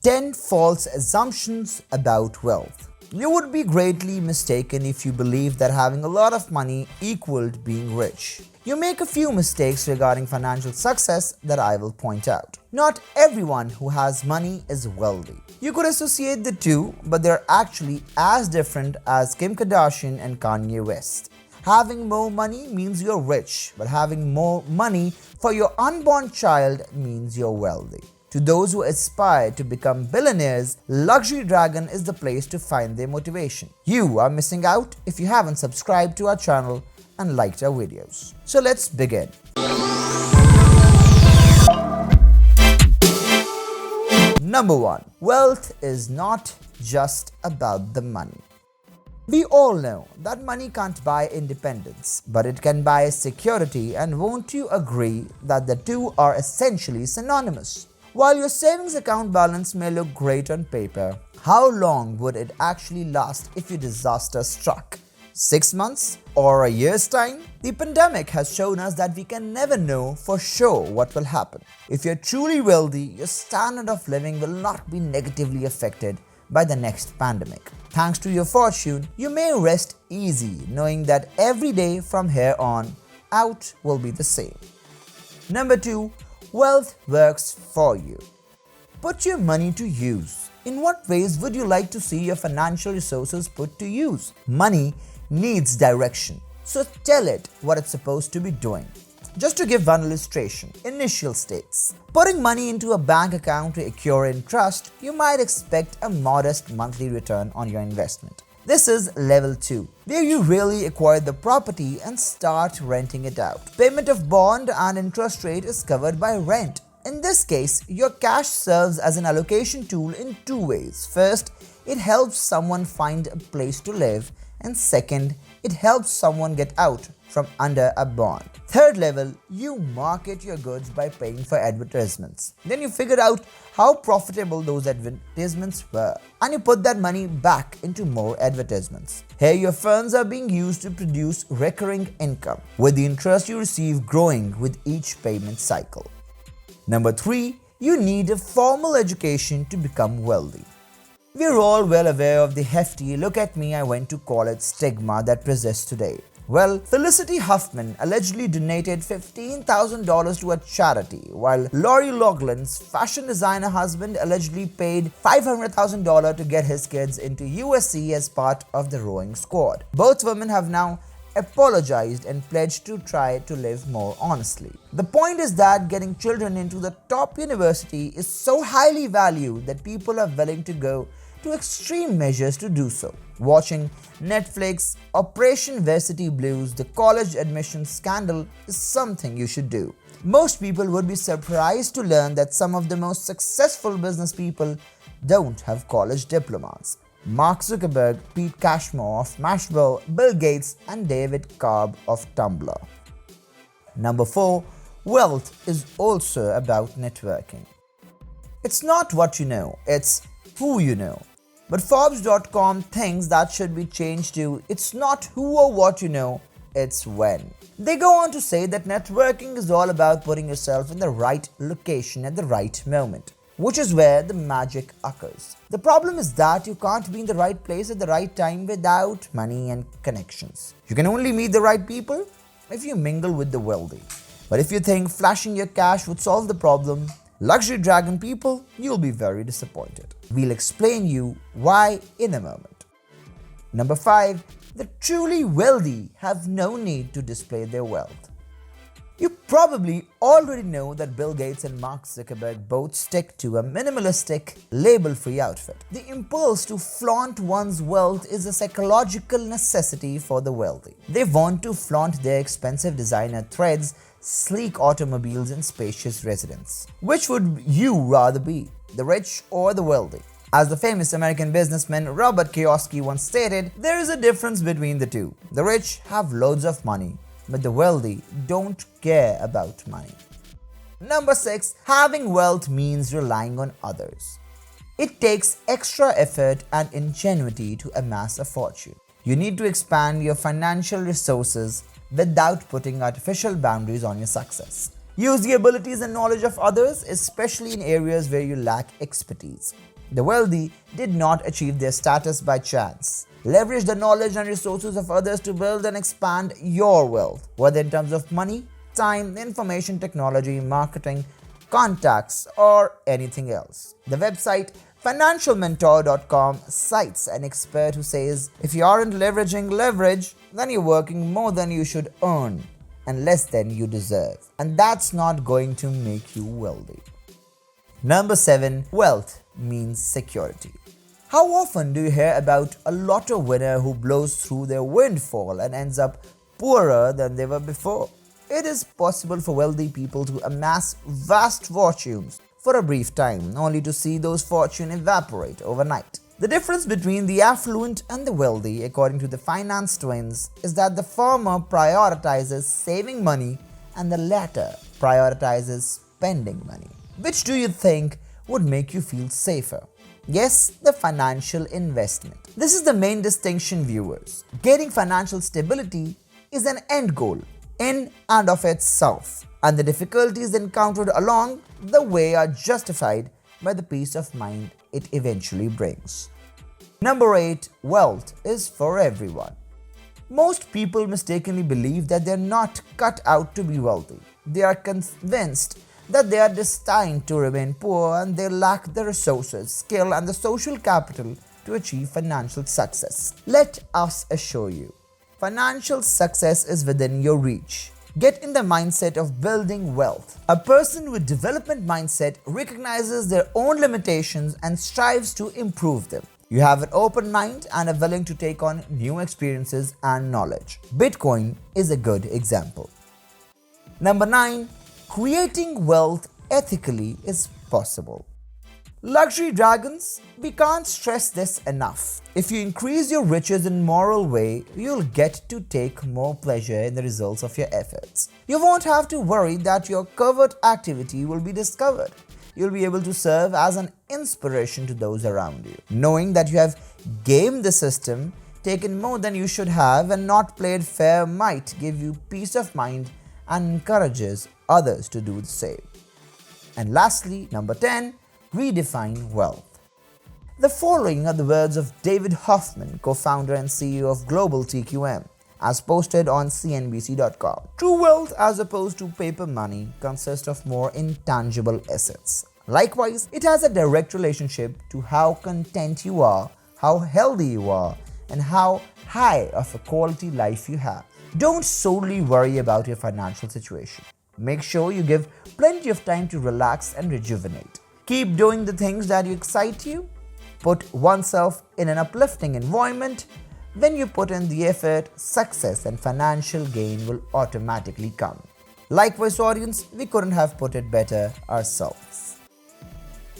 10 false assumptions about wealth. You would be greatly mistaken if you believe that having a lot of money equaled being rich. You make a few mistakes regarding financial success that I will point out. Not everyone who has money is wealthy. You could associate the two, but they're actually as different as Kim Kardashian and Kanye West. Having more money means you're rich, but having more money for your unborn child means you're wealthy. To those who aspire to become billionaires, Luxury Dragon is the place to find their motivation. You are missing out if you haven't subscribed to our channel and liked our videos. So let's begin. Number 1. Wealth is not just about the money. We all know that money can't buy independence, but it can buy security, and won't you agree that the two are essentially synonymous? While your savings account balance may look great on paper, how long would it actually last if your disaster struck? 6 months or a year's time? The pandemic has shown us that we can never know for sure what will happen. If you're truly wealthy, your standard of living will not be negatively affected by the next pandemic. Thanks to your fortune, you may rest easy knowing that every day from here on out will be the same. Number 2. Wealth works for you. Put your money to use. In what ways would you like to see your financial resources put to use? Money needs direction, so tell it what it's supposed to be doing. Just to give one illustration, initial states. Putting money into a bank account to accrue interest, you might expect a modest monthly return on your investment. This is level 2, where you really acquire the property and start renting it out. Payment of bond and interest rate is covered by rent. In this case, your cash serves as an allocation tool in 2 ways. First, it helps someone find a place to live, and second, it helps someone get out from under a bond. Third level, you market your goods by paying for advertisements. Then you figure out how profitable those advertisements were, and you put that money back into more advertisements. Here your funds are being used to produce recurring income, with the interest you receive growing with each payment cycle. Number 3, you need a formal education to become wealthy. We're all well aware of the hefty "look at me, I went to college" stigma that persists today. Well, Felicity Huffman allegedly donated $15,000 to a charity, while Lori Loughlin's fashion designer husband allegedly paid $500,000 to get his kids into USC as part of the rowing squad. Both women have now apologized and pledged to try to live more honestly. The point is that getting children into the top university is so highly valued that people are willing to go to extreme measures to do so. Watching Netflix Operation Varsity Blues, the college admissions scandal, is something you should do. Most people would be surprised to learn that some of the most successful business people don't have college diplomas. Mark Zuckerberg, Pete Cashmore of Mashable, Bill Gates, and David Cobb of Tumblr. Number 4. Wealth is also about networking. It's not what you know, it's who you know. But Forbes.com thinks that should be changed to "it's not who or what you know, it's when." They go on to say that networking is all about putting yourself in the right location at the right moment, which is where the magic occurs. The problem is that you can't be in the right place at the right time without money and connections. You can only meet the right people if you mingle with the wealthy. But if you think flashing your cash would solve the problem, Luxury Dragon people, you'll be very disappointed. We'll explain you why in a moment. Number 5. The truly wealthy have no need to display their wealth. You probably already know that Bill Gates and Mark Zuckerberg both stick to a minimalistic, label-free outfit. The impulse to flaunt one's wealth is a psychological necessity for the wealthy. They want to flaunt their expensive designer threads, sleek automobiles, and spacious residence. Which would you rather be, the rich or the wealthy? As the famous American businessman Robert Kiyosaki once stated, there is a difference between the two. The rich have loads of money, but the wealthy don't care about money. Number 6. Having wealth means relying on others. It takes extra effort and ingenuity to amass a fortune. You need to expand your financial resources without putting artificial boundaries on your success. Use the abilities and knowledge of others, especially in areas where you lack expertise. The wealthy did not achieve their status by chance. Leverage the knowledge and resources of others to build and expand your wealth, whether in terms of money, time, information technology, marketing, contacts, or anything else. The website financialmentor.com cites an expert who says, if you aren't leveraging leverage, then you're working more than you should earn and less than you deserve. And that's not going to make you wealthy. Number 7. Wealth means security. How often do you hear about a lotto winner who blows through their windfall and ends up poorer than they were before? It is possible for wealthy people to amass vast fortunes for a brief time, only to see those fortunes evaporate overnight. The difference between the affluent and the wealthy, according to the finance twins, is that the former prioritizes saving money and the latter prioritizes spending money. Which do you think would make you feel safer? Yes, the financial investment. This is the main distinction, viewers. Getting financial stability is an end goal in and of itself, and the difficulties encountered along the way are justified by the peace of mind it eventually brings. Number 8. Wealth is for everyone. Most people mistakenly believe that they are not cut out to be wealthy. They are convinced that they are destined to remain poor and they lack the resources, skill, and the social capital to achieve financial success. Let us assure you, financial success is within your reach. Get in the mindset of building wealth. A person with development mindset recognizes their own limitations and strives to improve them. You have an open mind and are willing to take on new experiences and knowledge. Bitcoin is a good example. Number 9. Creating wealth ethically is possible. Luxury dragons, we can't stress this enough. If you increase your riches in moral way, you'll get to take more pleasure in the results of your efforts. You won't have to worry that your covert activity will be discovered. You'll be able to serve as an inspiration to those around you. Knowing that you have gamed the system, taken more than you should have, and not played fair might give you peace of mind and encourages others to do the same. And lastly, number 10. Redefine wealth. The following are the words of David Hoffman, co-founder and CEO of Global TQM, as posted on CNBC.com. True wealth, as opposed to paper money, consists of more intangible assets. Likewise, it has a direct relationship to how content you are, how healthy you are, and how high of a quality life you have. Don't solely worry about your financial situation. Make sure you give plenty of time to relax and rejuvenate. Keep doing the things that excite you. Put oneself in an uplifting environment. When you put in the effort, success and financial gain will automatically come. Likewise, audience, we couldn't have put it better ourselves.